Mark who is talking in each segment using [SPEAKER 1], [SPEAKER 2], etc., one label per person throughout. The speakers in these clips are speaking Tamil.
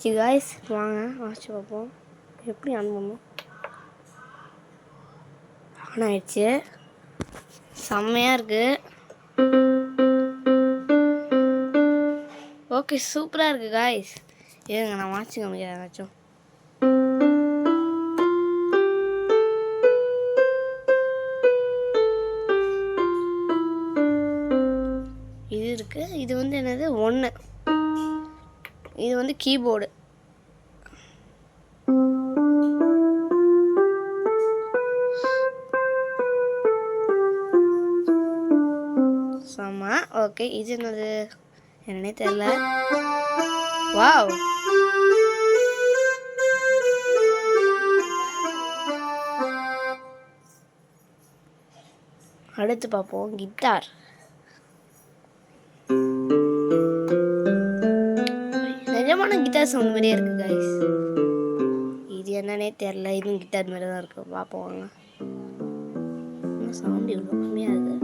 [SPEAKER 1] காய்ஸ் வாங்க வாட்ச் பார்ப்போம் எப்படி ஆன் பண்ணும். ஆன் ஆயிடுச்சு. செம்மையாக இருக்குது. ஓகே சூப்பராக இருக்குது காய்ஸ். ஏங்க நான் வாட்ச் காமிக்கிறேன் ஏதாச்சும். இது இருக்குது. இது வந்து என்னது 1. இது வந்து கீபோர்டு. ஆமா ஓகே. இது என்னது என்னன்னே தெரியல. வாவ் அடுத்து பார்ப்போம் கிட்டார். நிஜமான கிட்டார் சவுண்ட் மாதிரியே இருக்கு கைஸ். இது என்னன்னே தெரியல. இதுவும் கிட்டார் மாதிரி தான் இருக்கு. பார்ப்போம் வாங்க. சவுண்ட் இவ்வளோ கம்மியாக இருக்கு.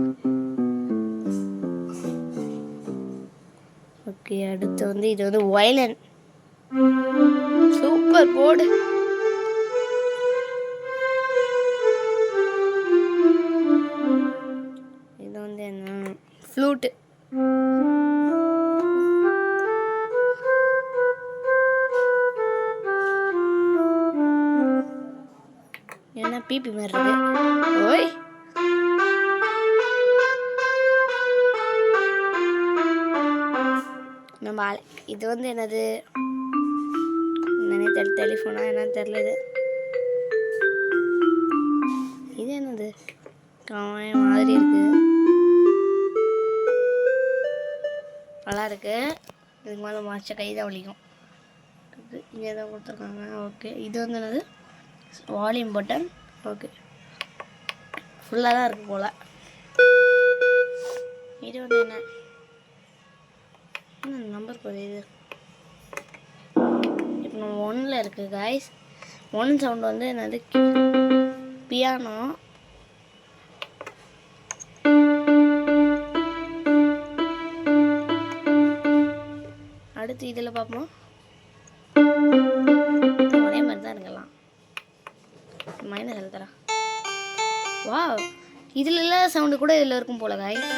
[SPEAKER 1] ஓகே அடுத்து வந்து இது வந்து வயலின். Super board. இது வந்து என்ன ஃப்ளூட்டு. என்ன பிபி மாதிரி இருக்கு. ஓய் நம்ம இது வந்து என்னது என்னன்னே தெரியல. டெலிஃபோனா என்னன்னு தெரியல. இது என்னது மாதிரி இருக்கு. நல்லா இருக்கு. இதுக்கு மேலே மாச்ச கை தான் வலிக்கும். இங்கே தான் கொடுத்துருக்காங்க. ஓகே இது வந்து என்னது வால்யூம் பட்டன். ஓகே ஃபுல்லாக தான் இருக்குது போல். இது வந்து என்ன நம்பர் போகுது. இது இப்போ நம்ம 1ல் இருக்குது காய்ஸ். 1 சவுண்ட் வந்து என்னது பியானோ. அடுத்து இதில் பார்ப்போம். ஒரே மாதிரி தான் இருக்கலாம். மைனஸ் எழுதுறா. வாவ் இதில் இல்லாத சவுண்டு கூட இதில் இருக்கும் போல காய்ஸ்.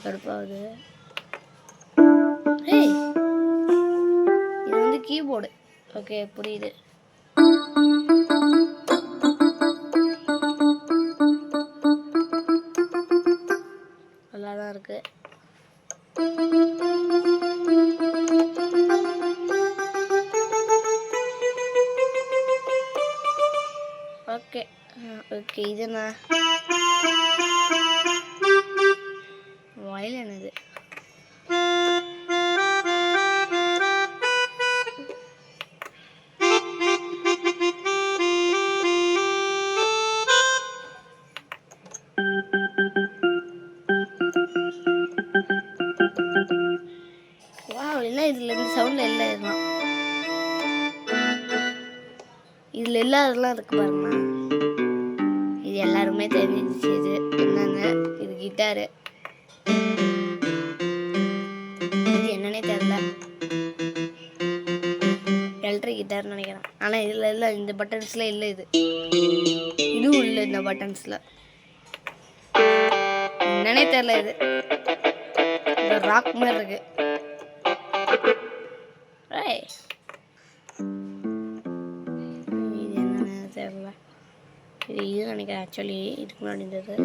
[SPEAKER 1] கடுப்பாகுது. இது வந்து கீபோர்டு. ஓகே புரியுது. நல்லா தான் இருக்கு. ஓகே ஓகே இது என்ன வயலின். இது வாவ் இல்லை. இதில் இந்த சவுண்டில் இல்லை. இதெல்லாம் இதில் இல்லாததெல்லாம் இருக்கு பாருங்க. இது எல்லாருமே தெரிஞ்சிச்சு. இது என்னன்னு இது கிட்டாரு. இது என்னன்னே தெரியல. எலக்ட்ரிக் கிட்டார்னு நினைக்கிறேன். ஆனால் இதில் இல்லை. இந்த பட்டன்ஸில் இல்லை. இதுவும் இல்லை. இந்த பட்டன்ஸில் என்னன்னே தெரியல. இது ராக் மாதிரி இருக்கு. இது என்னன்னு தெரியல. இது நினைக்கிறேன். ஆக்சுவலி இதுக்கு முன்னாடி இருந்தது.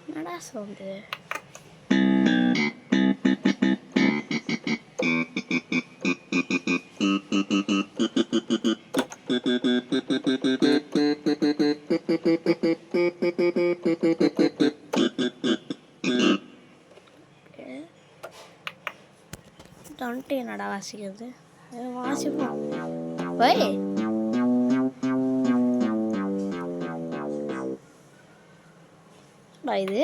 [SPEAKER 1] என்னடா சவுண்டு. தொண்டை என்னடா வாசிக்கிறது. வாசிப்போம். போய் இது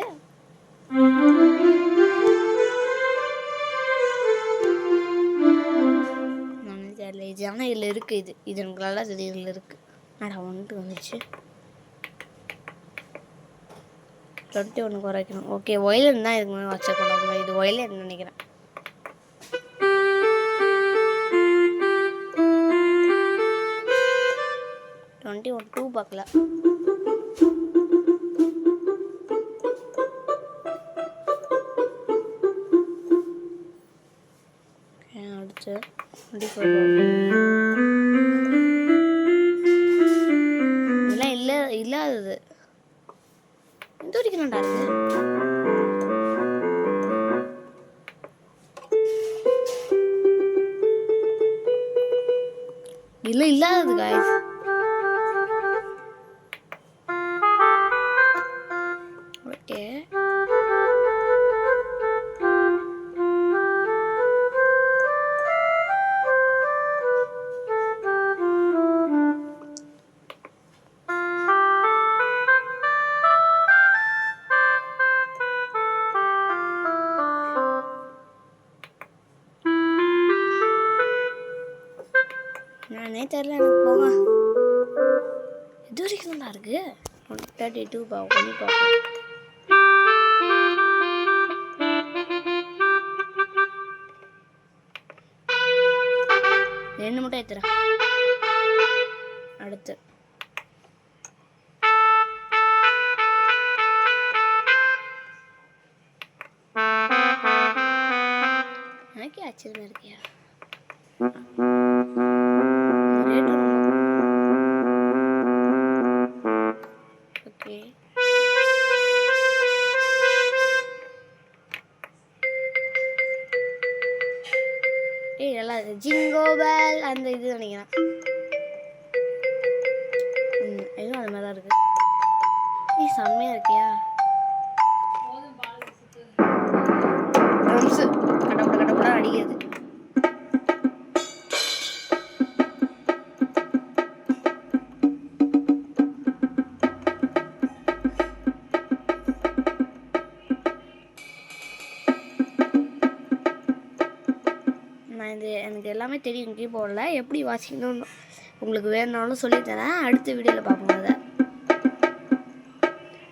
[SPEAKER 1] தெரியல. இது ஆனால் இதில் இருக்குது. இது எனக்கு நல்லா தெரியும். இதில் இருக்குது. ஆனால் வந்துட்டு வந்துச்சு. 21 குறைக்கணும். ஓகே, ஒயலன் தான் இதுக்கு முன்னாடி வச்சக்கூடாது. இது ஒயலன் நினைக்கிறேன். டூ பார்க்கல. அடுத்து 24 இதெல்லாம் இல்லாதது எந்த வரைக்கும் நல்லா இருக்கு. இதெல்லாம் இல்லாதது guys. ஓகே, நானே தெரியல எனக்கு. போங்க, இது வரைக்கும் நல்லா இருக்கு. 32 பண்ணி பார்ப்போம். ரெண்டு மட்டும் ஏத்துறேன். அடுத்து எனக்கே ஆச்சரியமா இருக்கியா. ஓகே, நல்லா இருக்கு. ஜிங்கோ பெல் அந்த இது நினைக்கிறேன். இதுவும் அது மாதிரி தான் இருக்கு. செம்மையா இருக்கியா. ட்ரம்ஸ் கடப்பட அடிக்கிறது. எனக்கு எல்லாமே தெரியும் கீபோர்டில் எப்படி வாசிக்கணும்னு. உங்களுக்கு வேணுனாலும் சொல்லித்தரேன். அடுத்த வீடியோவில் பார்ப்போம். அதை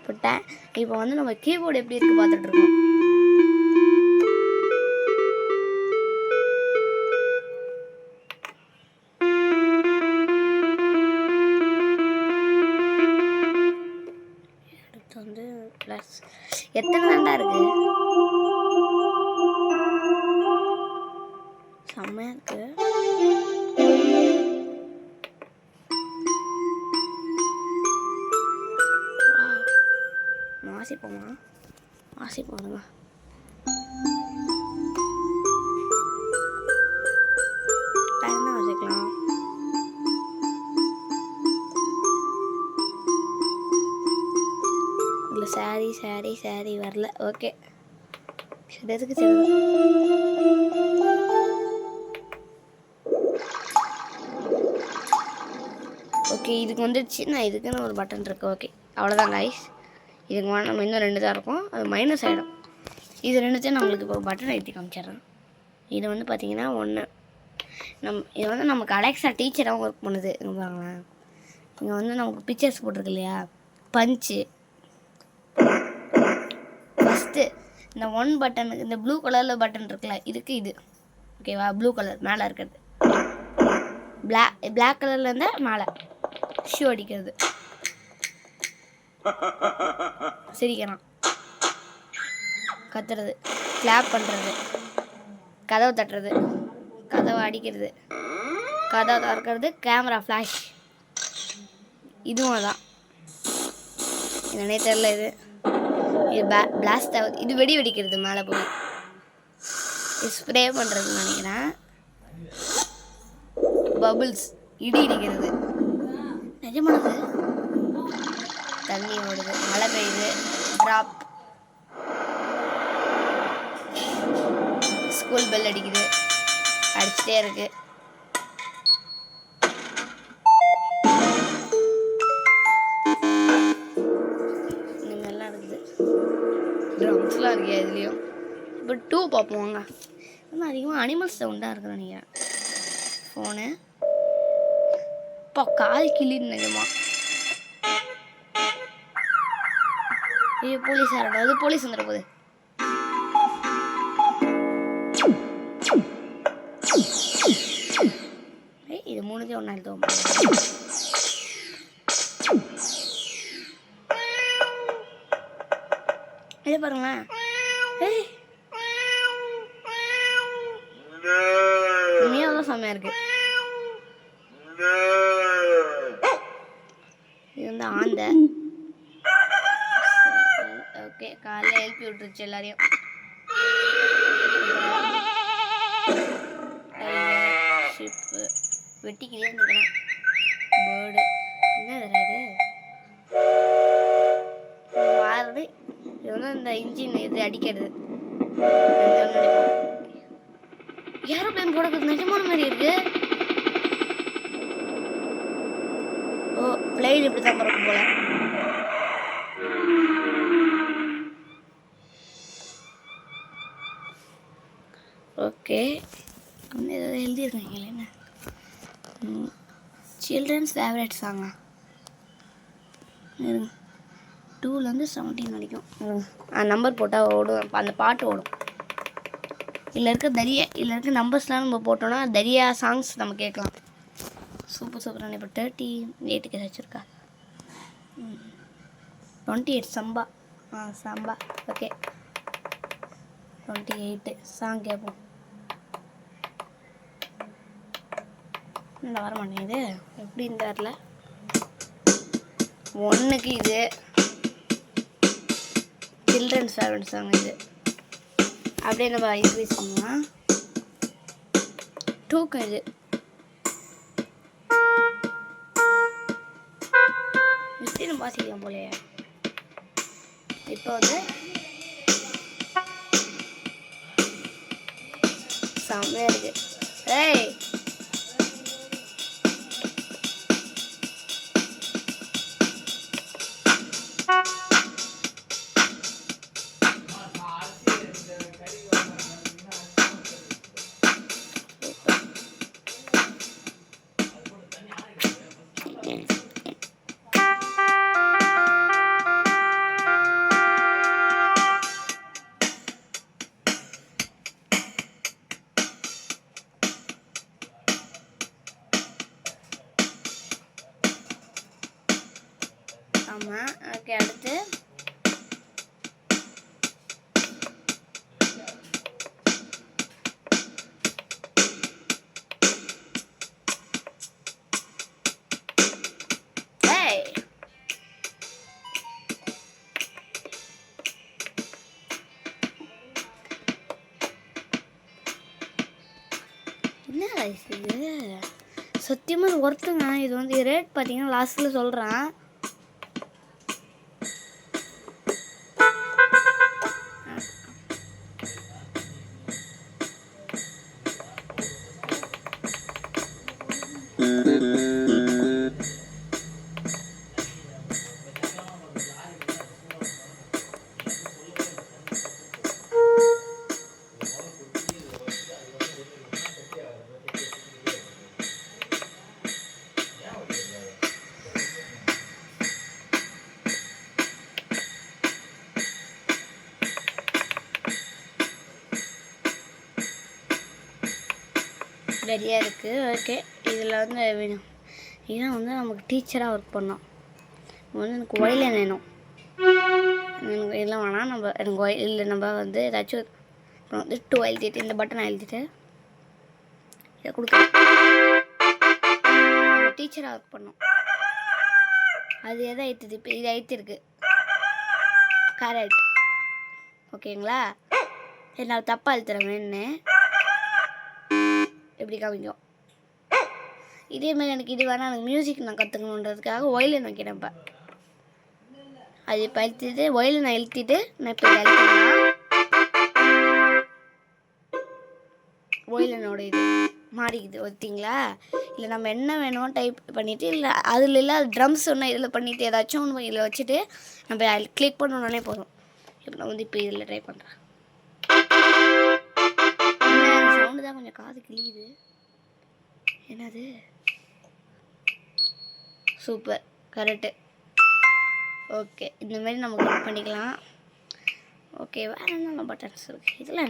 [SPEAKER 1] போட்டேன். இப்போ வந்து நம்ம கீபோர்டு எப்படி இருக்குது பார்த்துட்ருக்கோம். அடுத்து வந்து ப்ளஸ் எத்தனை தாண்டா இருக்குது. செம்மையா இருக்கு. வாசி போடுங்க. என்ன வாசிக்கலாம். இல்லை சாரி வரல. ஓகே, எதுக்கு சரி. ஓகே, இதுக்கு வந்துடுச்சு. நான் இதுக்குன்னு ஒரு பட்டன் இருக்குது. ஓகே, அவ்வளோதான் கைஸ். இதுக்கு மேலே நம்ம இன்னும் 2 தான் இருக்கும். அது மைனஸ் ஆகிடும். இது 2த்தையும் நம்மளுக்கு இப்போ பட்டன் ஏற்றி காமிச்சிடுறேன். இது வந்து பார்த்திங்கன்னா 1. இது வந்து நமக்கு அலெக்ஸா டீச்சராகவும் ஒர்க் பண்ணுது. இங்கே பாருங்களேன். இங்கே வந்து நமக்கு பிக்சர்ஸ் போட்டிருக்கு இல்லையா. பஞ்சு ஃபஸ்ட்டு இந்த 1 பட்டனுக்கு இந்த ப்ளூ கலரில் பட்டன் இருக்குல்ல, இதுக்கு இது ஓகேவா. ப்ளூ கலர் மேலே இருக்கிறது. பிளாக் கலரில் இருந்தால் மேலே ஷூ அடிக்கிறது. சிரிக்கிறான், கத்துறது, கிளாப் பண்ணுறது, கதவை தட்டுறது, கதவை அடிக்கிறது, கதவை திறக்கிறது, கேமரா ஃப்ளாஷ். இதுவும் தான் என்னன்னே தெரில. இது பிளாஸ்ட் ஆகுது. இது வெடி வெடிக்கிறது மேலே போய். இது ஸ்ப்ரே பண்ணுறதுன்னு நினைக்கிறேன். பபுள்ஸ் இடி இடிக்கிறது. நிஜமானது. தண்ணி ஓடுது, மழை பெய்யுது, ட்ராப். ஸ்கூல் பெல் அடிக்குது, அடிச்சுட்டே இருக்கு. இந்த மாதிரிலாம் இருக்குது. ட்ரம்ஸ்லாம் இருக்கியா இதுலேயும். இப்போ 2 பார்ப்போம் வாங்க. இன்னும் அதிகமாக அனிமல்ஸ் சவுண்டாக இருக்குன்னு நினைக்கிறேன். ஃபோனு இப்போ கால் கிளின்னு நிஜமா. போலீஸ் ஆரணும், அது போலீஸ் வந்துட போகுது. இது 3 ஒன்றா எழுதுவோம். இது பாருங்களேன், உண்மையாக செம்மையா இருக்கு. இது வந்து ஆந்த. ஓகே, காலையில் எழுப்பி விட்டுருச்சு எல்லாரையும். ஷிப்பு வெட்டிக்கிட்டே இருந்துக்கிறேன். பேர்டு என்ன இது வாரது. இது வந்து இந்த இன்ஜின் இது அடிக்கிறது. ஏரோப்ளேன் போடுறது நிஜமான மாதிரி இருக்கு. ஓ, பிளைன் இப்படி தான் பறக்கும் போல. ஓகே, வந்து ஏதாவது எழுதியிருக்காங்களே என்ன, சில்ட்ரன்ஸ் ஃபேவரட் சாங்கா 2லேருந்து 17 வரைக்கும் நம்பர் போட்டால் ஓடும், அந்த பாட்டு ஓடும். இதில் இருக்க நம்பர்ஸ்லாம் நம்ம போட்டோன்னா நிறையா சாங்ஸ் நம்ம கேட்கலாம். சூப்பரான. இப்போ 38 வச்சுருக்கா. 28 சம்பா. சம்பா. ஓகே, 28 சாங் கேட்போம். இந்த வர மாட்டேங்குது, எப்படி இந்த வரல. 1க்கு இது சில்ட்ரன்ஸ் ஃபேவரட் சாங். இது அப்படியே நம்ம இன்க்ரீஸ் பண்ணலாம். 2க்கு இது இப்படி நம்ம வாசிக்கலாம் போலையே. இப்போ வந்து செம்மையா இருக்கு. ஏய், ஆமாம். ஓகே, அடுத்து என்ன இது சத்தியமாக ஒருத்தங்க. இது வந்து ரேட் பார்த்தீங்கன்னா லாஸ்ட்டில் சொல்கிறேன். ரெடியாக இருக்குது. ஓகே, இதில் வந்து இதான் வந்து நமக்கு டீச்சராக ஒர்க் பண்ணோம். வந்து எனக்கு ஒயிலன் வேணும். எனக்கு இதெல்லாம் வேணாம். எனக்கு இல்லை, நம்ம வந்து ஏதாச்சும் வந்து 2 எழுதிட்டு இந்த பட்டனை எழுதிட்டு இதை கொடுக்குறேன். டீச்சராக ஒர்க் பண்ணோம். அது எதை ஐத்துது? இப்போ இது ஐத்திருக்கு. கரெக்ட். ஓகேங்களா? சரி, நான் தப்பாக எழுத்துறேன் வேணுன்னு எப்படி காமிக்கும். இதேமாதிரி எனக்கு இது வேணால் எனக்கு மியூசிக் நான் கற்றுக்கணுன்றதுக்காக ஒயிலன் வைக்கிறேன். இப்போ அது இப்போ அழுத்திட்டு ஒயிலன் நான் எழுத்திட்டு நான் இப்போ அழுத்தினா ஒயிலனோட இது மாறிக்குது. ஓகேங்களா? இல்லை நம்ம என்ன வேணுமோ டைப் பண்ணிவிட்டு, இல்லை அதில் இல்லை ட்ரம்ஸ் ஒன்று இதில் பண்ணிவிட்டு ஏதாச்சும் ஒன்று இதில் வச்சுட்டு நம்ம கிளிக் பண்ணணுன்னாலே போதும். இப்போ நான் வந்து இப்போ இதில் ட்ரை பண்ணுறேன். சவுண்டு தான் கொஞ்சம் காது கிளியுது. என்னது? Super, correct. ஓகே, இந்தமாரி நம்ம கிளிக் பண்ணிக்கலாம். ஓகே, வேறு என்னென்ன பட்டன்ஸ் இருக்குது? இதெல்லாம்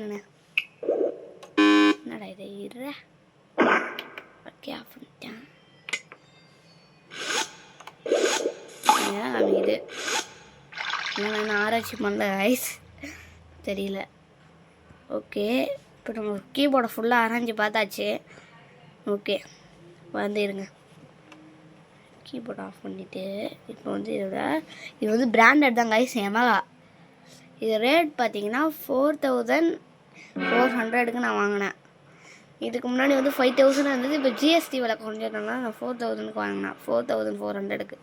[SPEAKER 1] என்னடா இது? ஓகே, ஆஃப் பண்ணிட்டேன். இதுதான் காமிக்குது. நான் ஆராய்ச்சி பண்ணல ஐஸ், தெரியல. ஓகே, இப்போ நம்ம கீபோர்டை ஃபுல்லாக ஆராய்ச்சி பார்த்தாச்சு. ஓகே, இருங்க, கீபோர்ட் ஆஃப் பண்ணிவிட்டு இப்போ இது வந்து பிராண்டட் தான் கைஸ், எமகா. இது ரேட் பார்த்தீங்கன்னா 4400 நான் வாங்கினேன். இதுக்கு முன்னாடி வந்து 5000 இருந்தது. இப்போ ஜிஎஸ்டி விலை குறைஞ்சதுனால நான் 4000 வாங்கினேன். 4400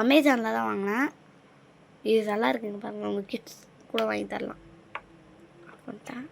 [SPEAKER 1] அமேசானில் தான் வாங்கினேன். இது நல்லா இருக்குங்க பாருங்கள், உங்கள் கிட்ஸ் கூட வாங்கி தரலாம். பண்ணிட்டேன்.